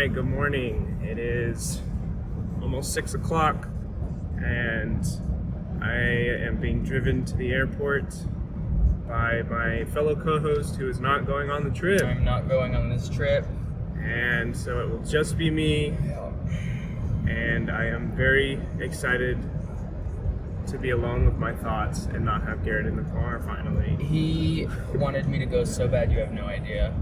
right, good morning. It is almost 6 o'clock and I am being driven to the airport by my fellow co-host who is not going on the trip. I'm not going on this trip. And so it will just be me. And I am very excited to be alone with my thoughts and not have Garrett in the car finally. He wanted me to go so bad you have no idea.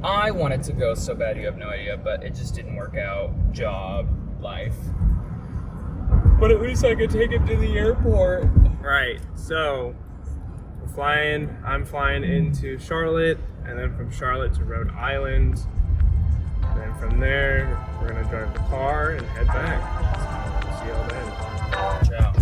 I wanted to go so bad you have no idea, but it just didn't work out. Job, life. But at least I could take him to the airport. Right, so I'm flying into Charlotte, and then from Charlotte to Rhode Island. And then from there, we're gonna drive the car and head back. So we'll see y'all then. Ciao.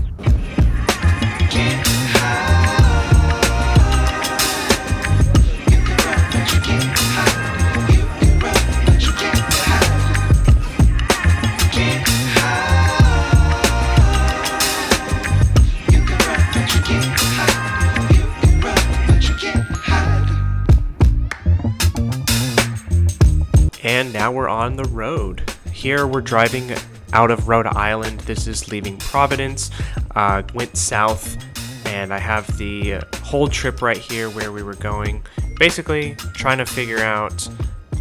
And now we're on the road. Here we're driving out of Rhode Island. This is leaving Providence. Went south, and I have the whole trip right here where we were going. Basically, trying to figure out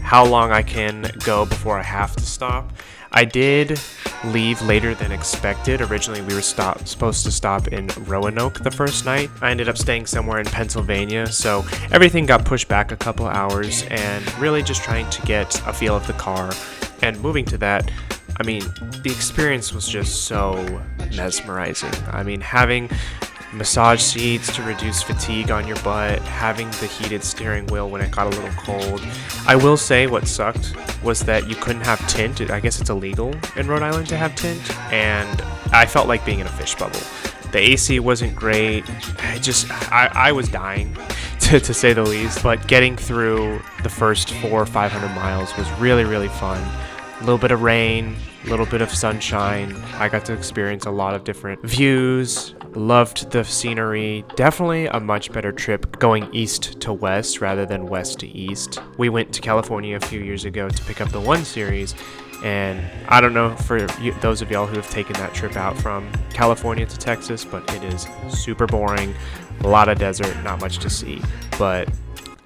how long I can go before I have to stop. I did leave later than expected. Originally, we were supposed to stop in Roanoke the first night. I ended up staying somewhere in Pennsylvania, so everything got pushed back a couple hours, and really just trying to get a feel of the car. And moving to that, I mean, the experience was just so mesmerizing. I mean, having massage seats to reduce fatigue on your butt, having the heated steering wheel when it got a little cold. I will say what sucked was that you couldn't have tint. I guess it's illegal in Rhode Island to have tint, and I felt like being in a fish bubble. The AC wasn't great. I was dying, to say the least, but getting through the first 400 or 500 miles was really, really fun. A little bit of rain, a little bit of sunshine. I got to experience a lot of different views. Loved the scenery. Definitely a much better trip going east to west rather than west to east. We went to California a few years ago to pick up the 1 Series, and I don't know for those of y'all who have taken that trip out from California to Texas, but it is super boring. A lot of desert, not much to see. But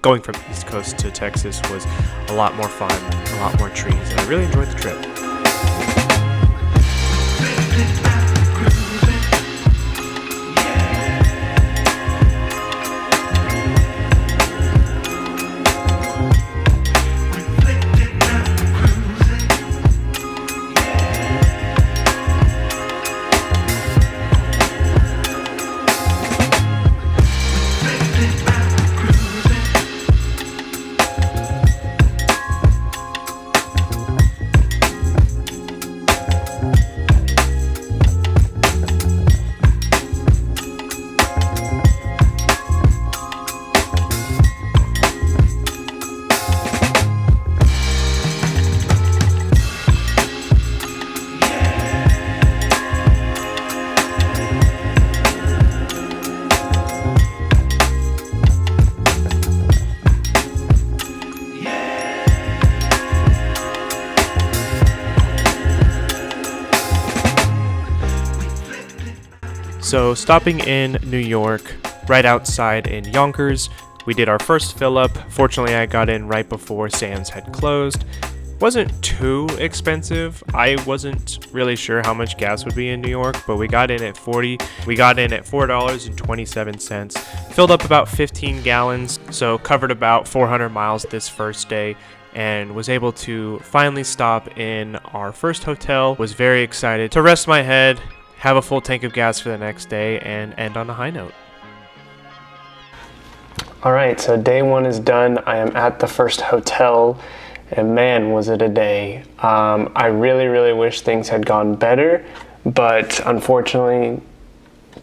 going from East Coast to Texas was a lot more fun, a lot more trees, and I really enjoyed the trip. So stopping in New York, right outside in Yonkers, we did our first fill up. Fortunately, I got in right before Sam's had closed. Wasn't too expensive. I wasn't really sure how much gas would be in New York, but we got in at $4.27. Filled up about 15 gallons, so covered about 400 miles this first day, and was able to finally stop in our first hotel. Was very excited to rest my head, have a full tank of gas for the next day, and end on a high note. All right, so day 1 is done. I am at the first hotel, and man, was it a day. I really, really wish things had gone better, but unfortunately,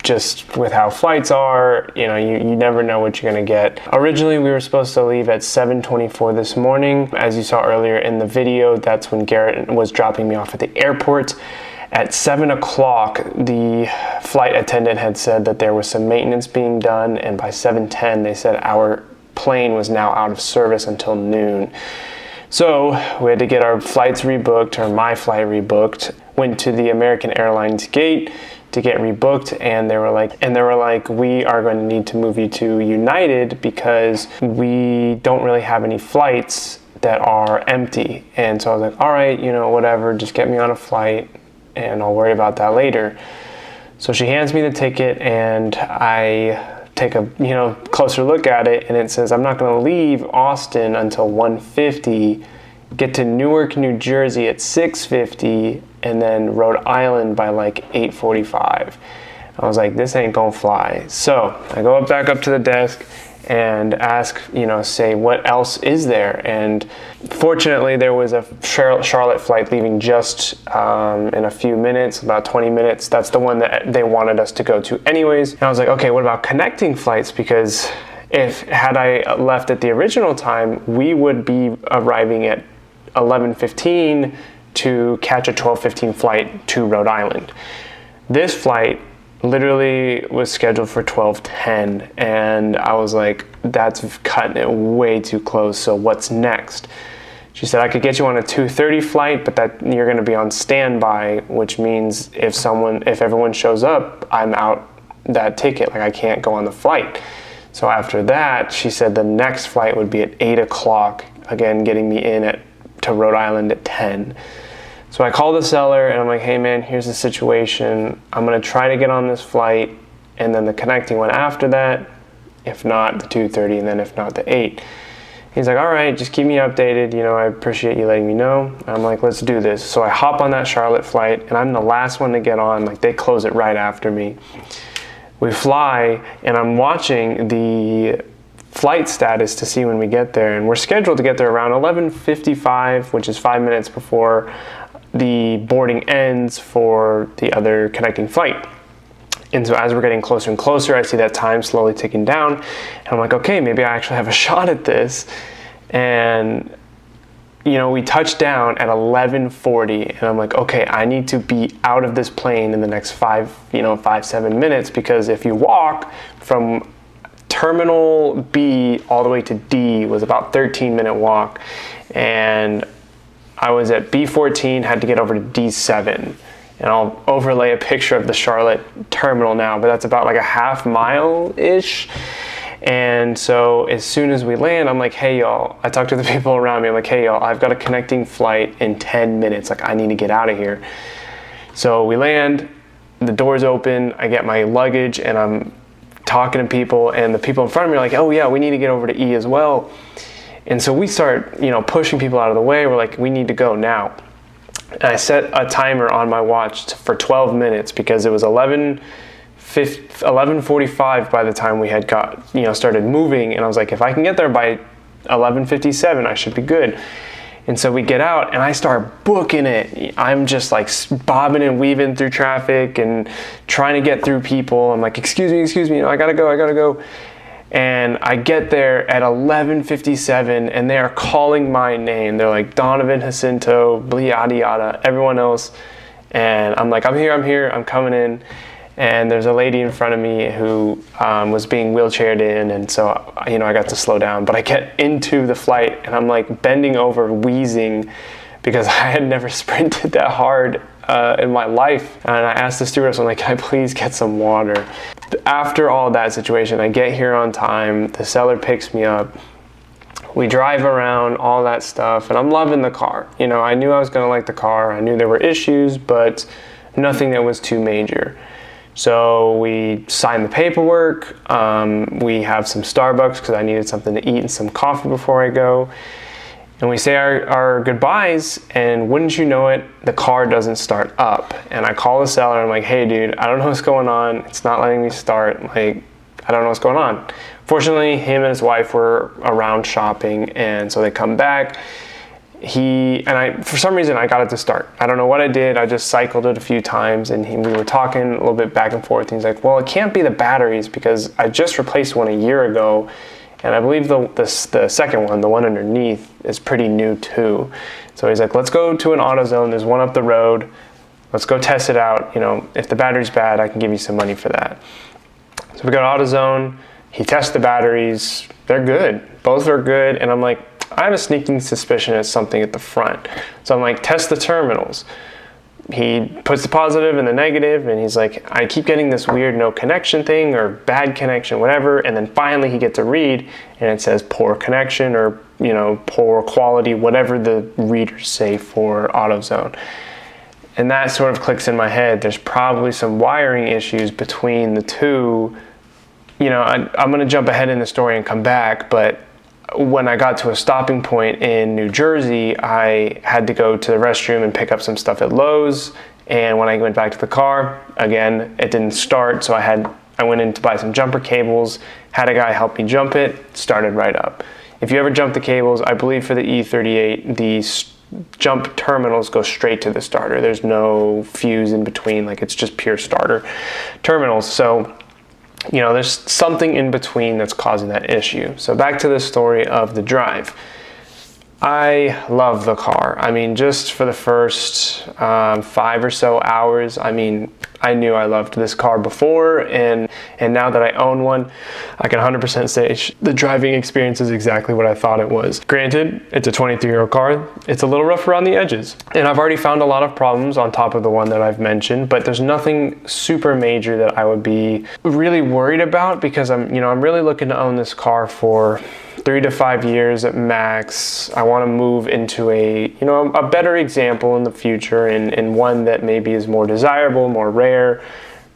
just with how flights are, you never know what you're gonna get. Originally, we were supposed to leave at 7:24 this morning. As you saw earlier in the video, that's when Garrett was dropping me off at the airport. At 7 o'clock, the flight attendant had said that there was some maintenance being done, and by 7:10, they said our plane was now out of service until noon. So we had to get our flights rebooked, or my flight rebooked. Went to the American Airlines gate to get rebooked, and they were like, we are going to need to move you to United because we don't really have any flights that are empty. And so I was like, all right, whatever, just get me on a flight and I'll worry about that later. So she hands me the ticket, and I take a closer look at it, and it says I'm not going to leave Austin until 1:50, get to Newark, New Jersey at 6:50, and then Rhode Island by like 8:45. I was like, this ain't gonna fly. So I go back up to the desk and ask, say what else is there. And fortunately there was a Charlotte flight leaving just in a few minutes, about 20 minutes. That's the one that they wanted us to go to anyways. And I was like, okay, what about connecting flights? Because had I left at the original time, we would be arriving at 11:15 to catch a 12:15 flight to Rhode Island. This flight literally was scheduled for 12:10, and I was like, that's cutting it way too close, so what's next? She said I could get you on a 2:30 flight, but that you're going to be on standby, which means if everyone shows up, I'm out that ticket, like I can't go on the flight. So after that, she said the next flight would be at 8 o'clock, again getting me in to Rhode Island at 10. So I called the seller and I'm like, hey man, here's the situation. I'm gonna try to get on this flight and then the connecting one after that, if not the 2:30, and then if not the 8. He's like, all right, just keep me updated. I appreciate you letting me know. And I'm like, let's do this. So I hop on that Charlotte flight, and I'm the last one to get on. Like, they close it right after me. We fly, and I'm watching the flight status to see when we get there. And we're scheduled to get there around 11:55, which is 5 minutes before the boarding ends for the other connecting flight. And so as we're getting closer and closer, I see that time slowly ticking down, and I'm like, okay, maybe I actually have a shot at this. And we touch down at 11:40, and I'm like, okay, I need to be out of this plane in the next 7 minutes, because if you walk from Terminal B all the way to D was about 13-minute walk, and I was at B14, had to get over to D7. And I'll overlay a picture of the Charlotte terminal now, but that's about like a half mile-ish. And so as soon as we land, I'm like, hey y'all, I talked to the people around me, I'm like, hey y'all, I've got a connecting flight in 10 minutes, like I need to get out of here. So we land, the doors open, I get my luggage, and I'm talking to people, and the people in front of me are like, oh yeah, we need to get over to E as well. And so we start, pushing people out of the way. We're like, we need to go now. And I set a timer on my watch for 12 minutes because it was 11:45 by the time we had started moving. And I was like, if I can get there by 11:57, I should be good. And so we get out and I start booking it. I'm just like bobbing and weaving through traffic and trying to get through people. I'm like, excuse me, I gotta go. And I get there at 11:57, and they are calling my name. They're like, Donovan, Jacinto, yada yada, everyone else. And I'm like, I'm here, I'm coming in. And there's a lady in front of me who was being wheelchaired in, and so I got to slow down. But I get into the flight, and I'm like bending over, wheezing, because I had never sprinted that hard in my life. And I asked the stewardess, I'm like, can I please get some water? After all that situation, I get here on time, the seller picks me up, we drive around, all that stuff, and I'm loving the car. I knew I was gonna like the car, I knew there were issues, but nothing that was too major. So we signed the paperwork, we have some Starbucks because I needed something to eat and some coffee before I go. And we say our goodbyes, and wouldn't you know it, the car doesn't start up. And I call the seller, I'm like, hey dude, I don't know what's going on. It's not letting me start. Like, I don't know what's going on. Fortunately, him and his wife were around shopping, and so they come back. For some reason, I got it to start. I don't know what I did. I just cycled it a few times, and we were talking a little bit back and forth. He's like, well, it can't be the batteries because I just replaced one a year ago. And I believe the second one, the one underneath, is pretty new too. So he's like, let's go to an AutoZone. There's one up the road. Let's go test it out. If the battery's bad, I can give you some money for that. So we go to AutoZone. He tests the batteries. They're good. Both are good. And I'm like, I have a sneaking suspicion it's something at the front. So I'm like, test the terminals. He puts the positive and the negative, and he's like, I keep getting this weird no connection thing or bad connection, whatever. And then finally he gets a read and it says poor connection or, you know, poor quality, whatever the readers say for AutoZone. And that sort of clicks in my head. There's probably some wiring issues between the two. You know, I'm going to jump ahead in the story and come back, but when I got to a stopping point in New Jersey, I had to go to the restroom and pick up some stuff at Lowe's. And when I went back to the car, again, it didn't start. So I went in to buy some jumper cables, had a guy help me jump it, started right up. If you ever jump the cables, I believe for the E38, the jump terminals go straight to the starter. There's no fuse in between, like it's just pure starter terminals. So you know, there's something in between that's causing that issue. So back to the story of the drive. I love the car. I mean, just for the first 5 or so hours, I mean, I knew I loved this car before, and now that I own one, I can 100% say the driving experience is exactly what I thought it was. Granted, it's a 23-year-old car. It's a little rough around the edges, and I've already found a lot of problems on top of the one that I've mentioned, but there's nothing super major that I would be really worried about, because I'm really looking to own this car for 3 to 5 years at max. I want to move into a better example in the future, and one that maybe is more desirable, more rare.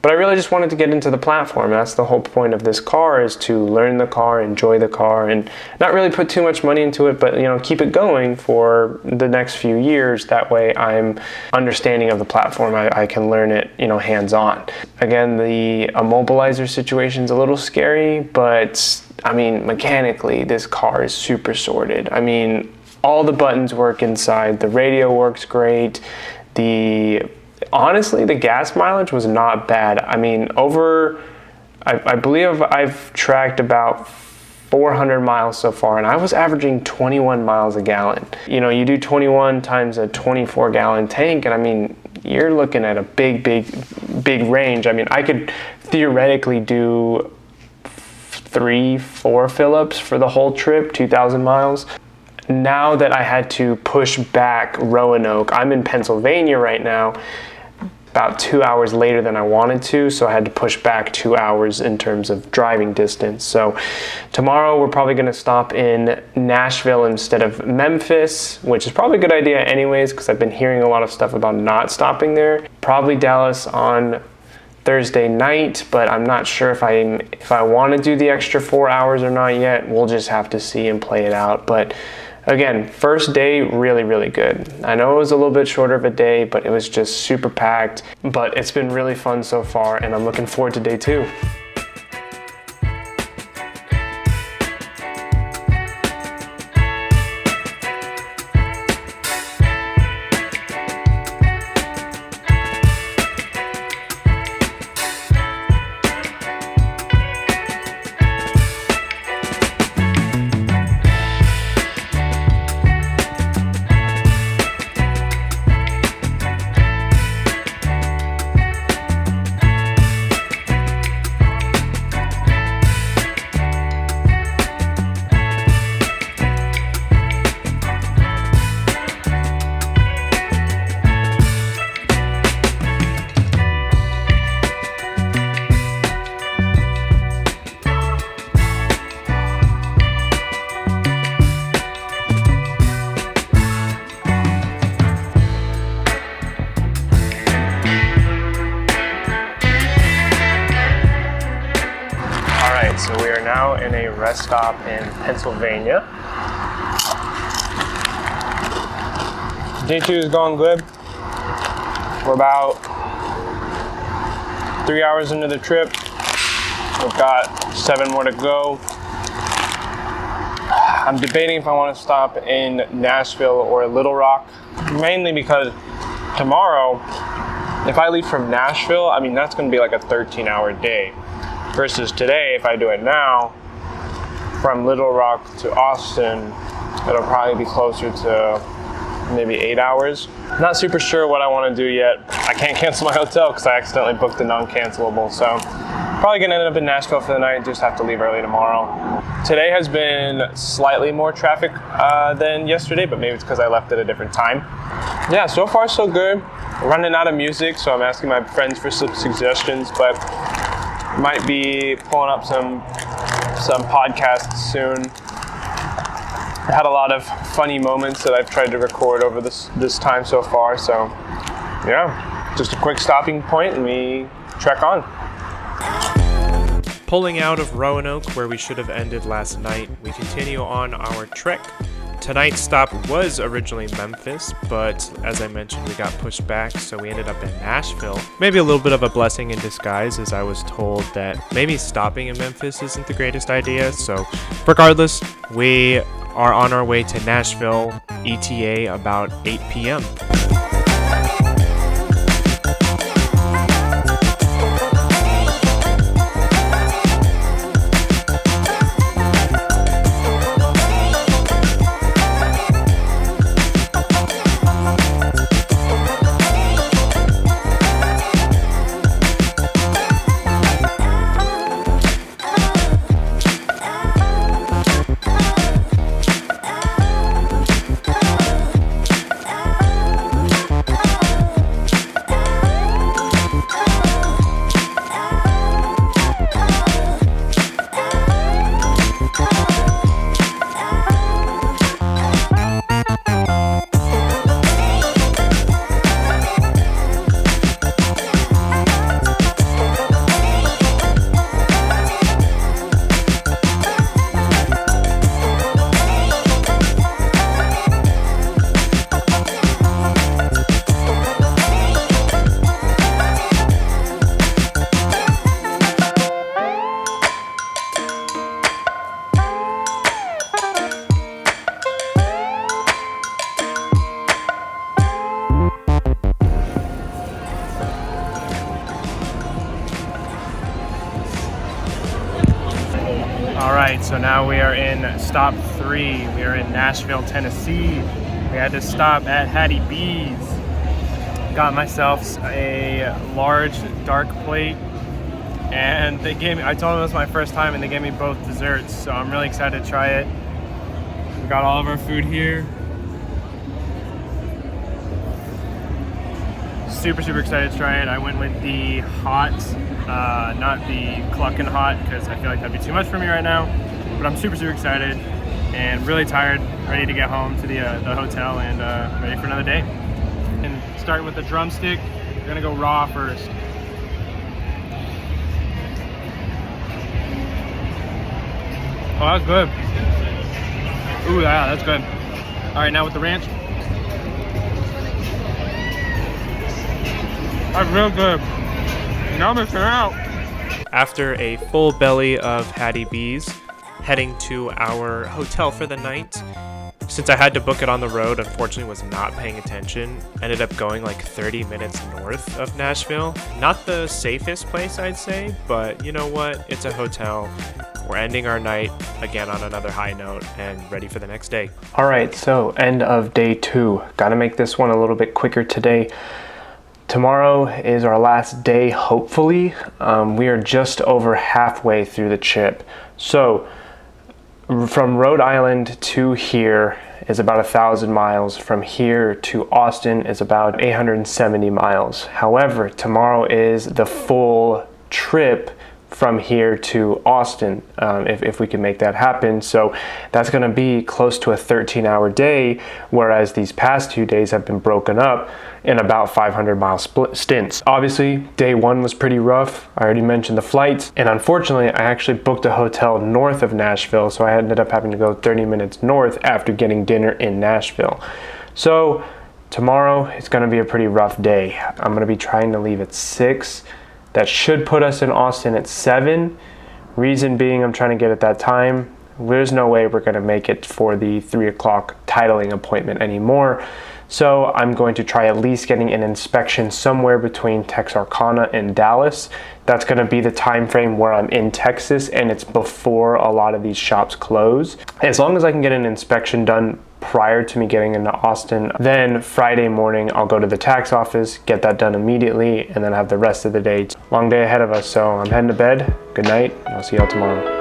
But I really just wanted to get into the platform. That's the whole point of this car, is to learn the car, enjoy the car, and not really put too much money into it, but keep it going for the next few years. That way I'm understanding of the platform. I can learn it, hands-on. Again, the immobilizer situation's a little scary, but I mean, mechanically, this car is super sorted. I mean, all the buttons work inside. The radio works great. Honestly, the gas mileage was not bad. I mean, I believe I've tracked about 400 miles so far, and I was averaging 21 miles a gallon. You do 21 times a 24-gallon tank, and I mean, you're looking at a big range. I mean, I could theoretically do 3-4 fill-ups for the whole trip, 2,000 miles. Now that I had to push back Roanoke, I'm in Pennsylvania right now, about 2 hours later than I wanted to, so I had to push back 2 hours in terms of driving distance. So tomorrow we're probably going to stop in Nashville instead of Memphis, which is probably a good idea anyways, because I've been hearing a lot of stuff about not stopping there. Probably Dallas on Thursday night, but I'm not sure if I want to do the extra 4 hours or not yet. We'll just have to see and play it out. But again, first day, really good. I know it was a little bit shorter of a day, but it was just super packed. But it's been really fun so far, and I'm looking forward to day 2. So we are now in a rest stop in Pennsylvania. Day 2 is going good. We're about 3 hours into the trip. We've got 7 more to go. I'm debating if I want to stop in Nashville or Little Rock, mainly because tomorrow, if I leave from Nashville, I mean, that's going to be like a 13-hour day. Versus today, if I do it now, from Little Rock to Austin, it'll probably be closer to maybe 8 hours. Not super sure what I want to do yet. I can't cancel my hotel because I accidentally booked a non-cancelable. So Probably gonna end up in Nashville for the night, just have to leave early tomorrow. Today has been slightly more traffic than yesterday, but maybe it's because I left at a different time. Yeah, so far so good. Running out of music, so I'm asking my friends for some suggestions, but might be pulling up some podcasts soon. I had a lot of funny moments that I've tried to record over this time so far, so yeah, just a quick stopping point and we trek on. Pulling out of Roanoke, where we should have ended last night, we continue on our trek. Tonight's stop was originally Memphis, but as I mentioned, we got pushed back, so we ended up in Nashville. Maybe a little bit of a blessing in disguise, as I was told that maybe stopping in Memphis isn't the greatest idea, so regardless, we are on our way to Nashville, ETA about 8 p.m. Alright, so now we are in stop 3. We are in Nashville, Tennessee. We had to stop at Hattie B's. Got myself a large dark plate, and they gave me, I told them it was my first time, and they gave me both desserts, so I'm really excited to try it. We got all of our food here. Super excited to try it. I went with the hot, not the clucking hot, because I feel like that'd be too much for me right now. But I'm super excited and really tired, ready to get home to the hotel and ready for another day. And starting with the drumstick, we're gonna go raw first. Oh, that's good. Ooh, yeah, that's good. All right, now with the ranch. That's real good. Now I'm missing out. After a full belly of Hattie B's, heading to our hotel for the night. Since I had to book it on the road, unfortunately was not paying attention. Ended up going like 30 minutes north of Nashville. Not the safest place, I'd say, but you know what? It's a hotel. We're ending our night again on another high note and ready for the next day. All right, so end of day 2. Gotta make this one a little bit quicker today. Tomorrow is our last day, hopefully. We are just over halfway through the trip. So from Rhode Island to here is about 1,000 miles. From here to Austin is about 870 miles. However, tomorrow is the full trip from here to Austin, if we can make that happen. So that's gonna be close to a 13-hour day, whereas these past 2 days have been broken up in about 500-mile stints. Obviously, day 1 was pretty rough. I already mentioned the flights, and unfortunately, I actually booked a hotel north of Nashville, so I ended up having to go 30 minutes north after getting dinner in Nashville. So tomorrow is gonna be a pretty rough day. I'm gonna be trying to leave at 6. That should put us in Austin at 7. Reason being, I'm trying to get at that time. There's no way we're gonna make it for the 3 o'clock titling appointment anymore. So I'm going to try at least getting an inspection somewhere between Texarkana and Dallas. That's gonna be the time frame where I'm in Texas, and it's before a lot of these shops close. As long as I can get an inspection done prior to me getting into Austin. Then Friday morning, I'll go to the tax office, get that done immediately, and then have the rest of the day. Long day ahead of us, so I'm heading to bed. Good night, and I'll see y'all tomorrow.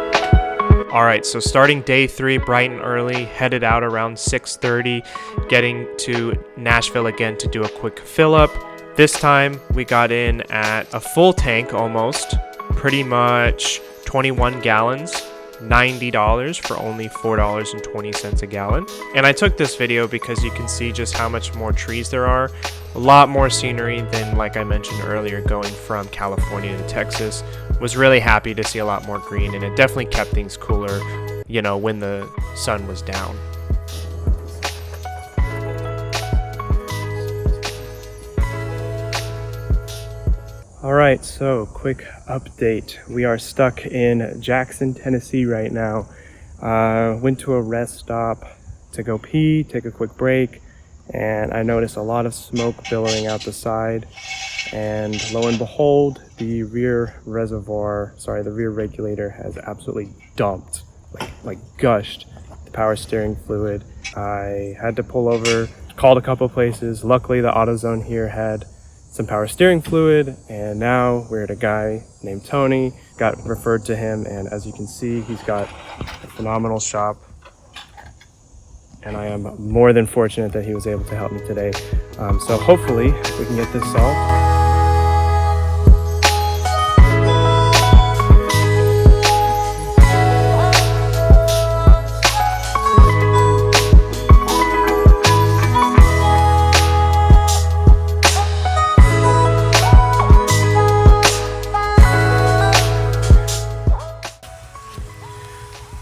All right, so starting day 3 bright and early, headed out around 6:30, getting to Nashville again to do a quick fill up. This time we got in at a full tank almost, pretty much 21 gallons. $90 for only $4.20 a gallon. And I took this video because you can see just how much more trees there are. A lot more scenery than, like I mentioned earlier, going from California to Texas. Was really happy to see a lot more green, and it definitely kept things cooler, you know, when the sun was down. All right, so quick update. We are stuck in Jackson, Tennessee right now. Went to a rest stop to go pee, take a quick break, and I noticed a lot of smoke billowing out the side. And lo and behold, the rear regulator has absolutely dumped, like gushed the power steering fluid. I had to pull over, called a couple places. Luckily, the AutoZone here had some power steering fluid, and now we're at a guy named Tony. Got referred to him, and as you can see, he's got a phenomenal shop, and I am more than fortunate that he was able to help me today. So hopefully we can get this solved.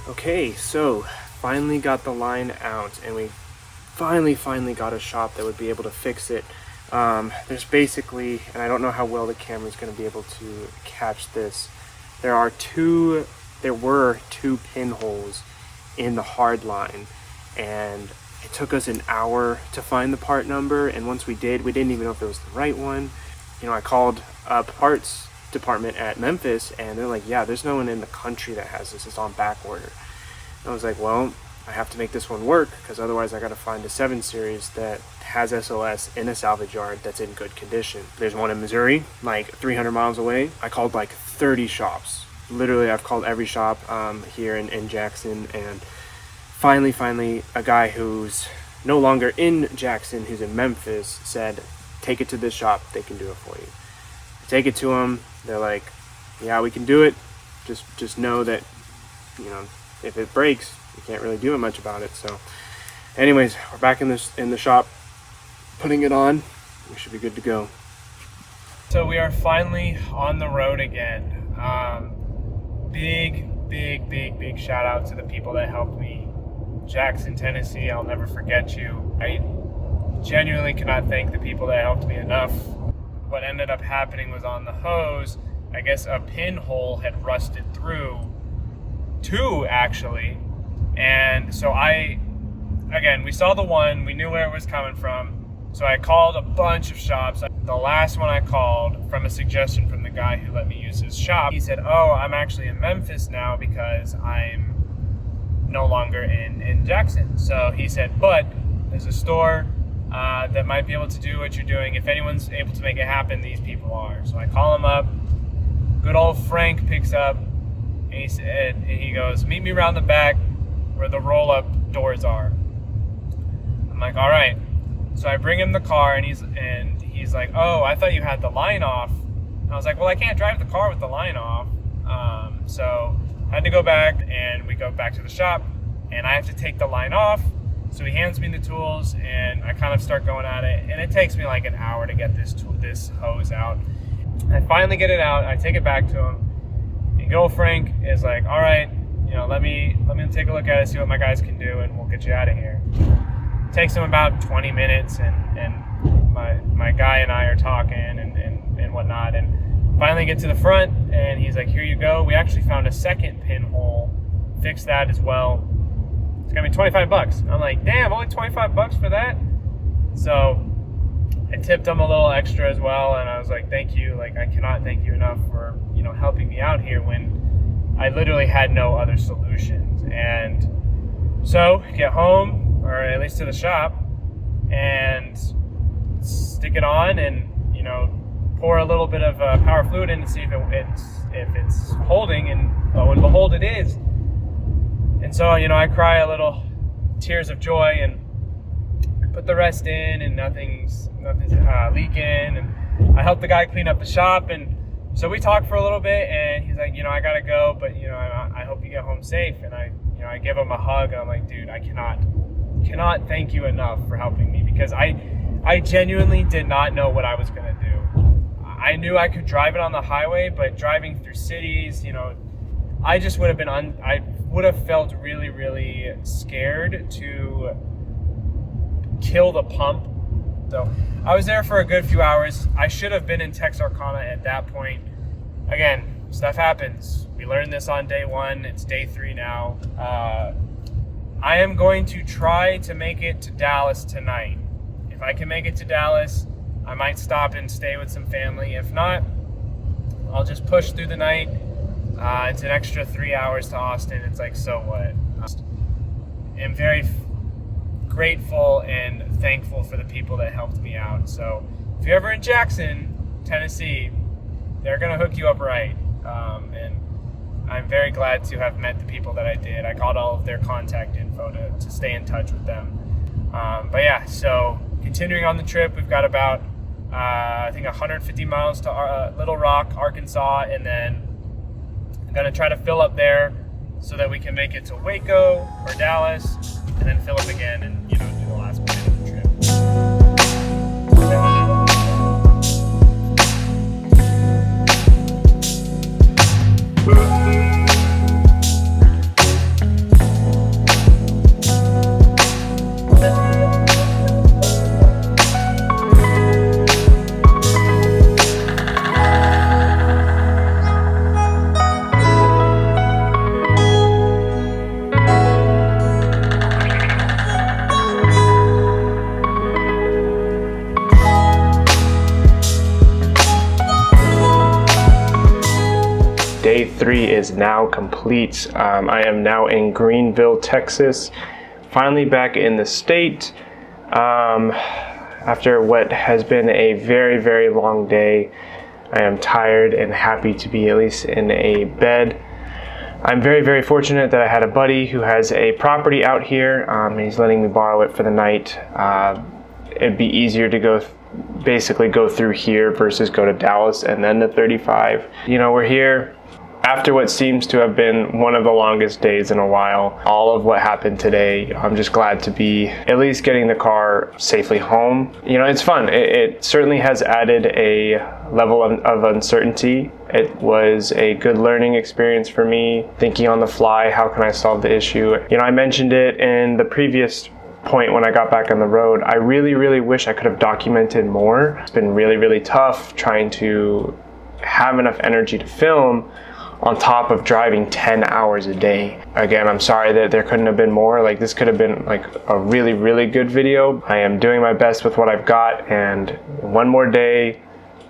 Okay, so finally got the line out, and we finally got a shop that would be able to fix it. There's basically, and I don't know how well the camera is going to be able to catch this, there were two pinholes in the hard line, and it took us an hour to find the part number, and once we did, we didn't even know if it was the right one. You know, I called up parts department at Memphis, and they're like, yeah, there's no one in the country that has this, it's on back order. I was like, well, I have to make this one work, because otherwise I got to find a 7 Series that has SOS in a salvage yard that's in good condition. There's one in Missouri, like 300 miles away. I called like 30 shops. Literally, I've called every shop here in Jackson, and finally, a guy who's no longer in Jackson, who's in Memphis, said, take it to this shop, they can do it for you. I take it to them, they're like, yeah, we can do it. Just know that, you know, if it breaks, you can't really do much about it. So anyways, we're back in the shop, putting it on. We should be good to go. So we are finally on the road again. Big shout out to the people that helped me. Jackson, Tennessee, I'll never forget you. I genuinely cannot thank the people that helped me enough. What ended up happening was on the hose, I guess a pinhole had rusted through. 2 actually, and so we saw the one, we knew where it was coming from, so I called a bunch of shops. The last one I called, from a suggestion from the guy who let me use his shop, he said, oh, I'm actually in Memphis now because I'm no longer in Jackson. So he said, but there's a store that might be able to do what you're doing. If anyone's able to make it happen, these people are. So I call him up, good old Frank picks up, and he goes, meet me around the back where the roll-up doors are. I'm like, all right. So I bring him the car, and he's like, oh, I thought you had the line off. And I was like, well, I can't drive the car with the line off. So I had to go back, and we go back to the shop, and I have to take the line off. So he hands me the tools, and I kind of start going at it, and it takes me like an hour to get this hose out. I finally get it out. I take it back to him. And good old Frank is like, all right, you know, let me take a look at it, see what my guys can do, and we'll get you out of here. It takes him about 20 minutes, and my guy and I are talking and whatnot, and finally get to the front, and he's like, here you go. We actually found a second pinhole, fixed that as well. It's gonna be $25. I'm like, damn, only $25 for that? So I tipped him a little extra as well, and I was like, thank you. Like, I cannot thank you enough for, you know, helping me out here when I literally had no other solutions. And so get home, or at least to the shop, and stick it on and, you know, pour a little bit of power fluid in to see if it's holding, and lo and behold, it is. And so, you know, I cry a little tears of joy and put the rest in, and nothing's leaking, and I helped the guy clean up the shop. And so we talked for a little bit, and he's like, you know, I gotta go, but, you know, I hope you get home safe. And I give him a hug, and I'm like, dude, I cannot thank you enough for helping me, because I genuinely did not know what I was gonna do. I knew I could drive it on the highway, but driving through cities, you know, I just would have been I would have felt really, really scared to kill the pump. So I was there for a good few hours. I should have been in Texarkana at that point. Again, stuff happens. We learned this on day 1. It's day 3 now. I am going to try to make it to Dallas tonight. If I can make it to Dallas, I might stop and stay with some family. If not, I'll just push through the night. It's an extra 3 hours to Austin. It's like, so what? I'm very grateful and thankful for the people that helped me out. So if you're ever in Jackson, Tennessee, they're gonna hook you up right. And I'm very glad to have met the people that I did. I got all of their contact info to stay in touch with them. But yeah, so continuing on the trip, we've got about I think 150 miles to Little Rock, Arkansas, and then I'm gonna try to fill up there so that we can make it to Waco or Dallas, and then fill up again and, you know, do the last bit of the trip. Day 3 is now complete. I am now in Greenville, Texas. Finally back in the state. After what has been a very, very long day, I am tired and happy to be at least in a bed. I'm very, very fortunate that I had a buddy who has a property out here. He's letting me borrow it for the night. It'd be easier to basically go through here versus go to Dallas and then to 35. You know, we're here after what seems to have been one of the longest days in a while. All of what happened today, I'm just glad to be at least getting the car safely home. You know, it's fun. It certainly has added a level of uncertainty. It was a good learning experience for me, thinking on the fly, how can I solve the issue? You know, I mentioned it in the previous point when I got back on the road. I really, really wish I could have documented more. It's been really, really tough trying to have enough energy to film on top of driving 10 hours a day. Again, I'm sorry that there couldn't have been more. Like, this could have been like a really, really good video. I am doing my best with what I've got, and one more day,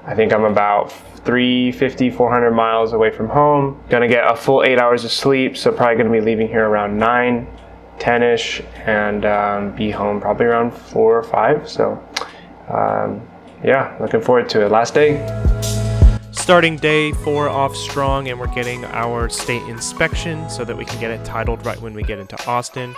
I think I'm about 350, 400 miles away from home. Gonna get a full 8 hours of sleep, so probably gonna be leaving here around 9, 10-ish, and be home probably around 4 or 5. So yeah, looking forward to it. Last day. Starting day 4 off strong, and we're getting our state inspection so that we can get it titled right when we get into Austin.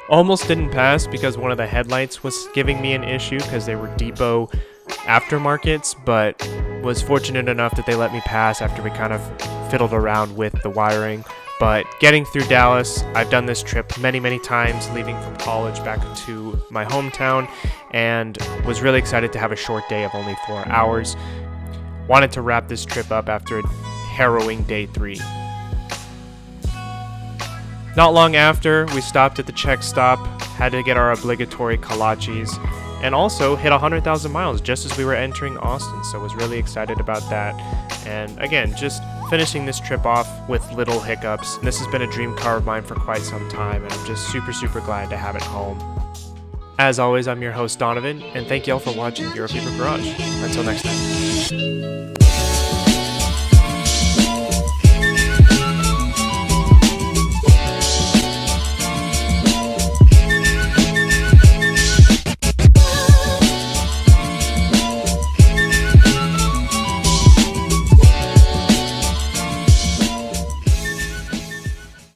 Almost didn't pass because one of the headlights was giving me an issue because they were depot aftermarkets, but was fortunate enough that they let me pass after we kind of fiddled around with the wiring. But getting through Dallas, I've done this trip many, many times, leaving from college back to my hometown, and was really excited to have a short day of only 4 hours. Wanted to wrap this trip up after a harrowing day 3. Not long after, we stopped at the check stop, had to get our obligatory kolaches, and also hit 100,000 miles just as we were entering Austin, so was really excited about that. And again, just finishing this trip off with little hiccups. This has been a dream car of mine for quite some time, and I'm just super, super glad to have it home. As always, I'm your host, Donovan, and thank y'all for watching Your Favorite Garage. Until next time.